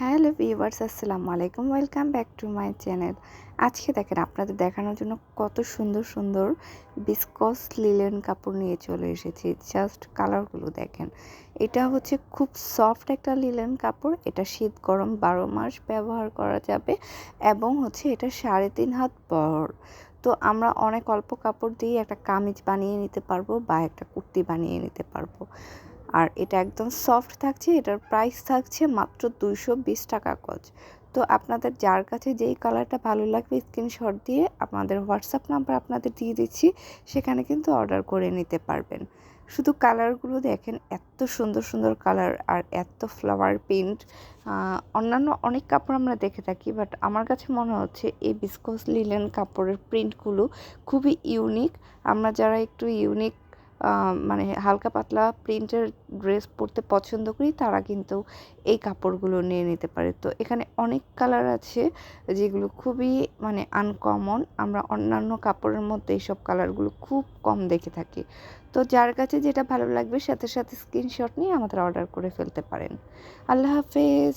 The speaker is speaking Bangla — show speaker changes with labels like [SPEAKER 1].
[SPEAKER 1] হ্যালো ভিউয়ার্স, আসসালামু আলাইকুম। Welcome back to my channel. আজকে দেখেন আপনাদের দেখানোর জন্য কত সুন্দর সুন্দর বিসকস লিলেন কাপড় নিয়ে চলে এসেছি। জাস্ট কালারগুলো দেখেন। এটা হচ্ছে খুব সফট একটা লিলেন কাপড়। এটা শীত গরম 12 মাস ব্যবহার করা যাবে এবং হচ্ছে এটা 3.5 হাত বহর। তো আমরা অনেক অল্প কাপড় দিয়ে একটা কামিজ বানিয়ে নিতে পারবো বা একটা কুর্তি বানিয়ে নিতে পারবো। আর এটা একদম সফট থাকছে। এটার প্রাইস থাকছে মাত্র 220 টাকা গজ। তো আপনাদের যার কাছে যেই কালারটা ভালো লাগবে স্ক্রিনশট দিয়ে আপনাদের হোয়াটসঅ্যাপ নাম্বার আপনাদের দিয়ে দিচ্ছি, সেখানে কিন্তু অর্ডার করে নিতে পারবেন। শুধু কালারগুলো দেখেন, এত সুন্দর সুন্দর কালার আর এত ফ্লাওয়ার প্রিন্ট। অন্যান্য অনেক কাপড় আমরা দেখে থাকি, বাট আমার কাছে মনে হচ্ছে এই বিসকস লিলেন কাপড়ের প্রিন্টগুলো খুবই ইউনিক। আমরা যারা একটু ইউনিক মানে হালকা পাতলা প্রিন্টের ড্রেস পরতে পছন্দ করি, তারা কিন্তু এই কাপড়গুলো নিয়ে নিতে পারে। তো এখানে অনেক কালার আছে যেগুলো খুবই মানে আনকমন। আমরা অন্যান্য কাপড়ের মধ্যে এইসব কালারগুলো খুব কম দেখে থাকি। তো যার কাছে যেটা ভালো লাগবে সাথে সাথে স্ক্রিনশট নিয়ে আমাদের অর্ডার করে ফেলতে পারেন। আল্লাহ হাফেজ।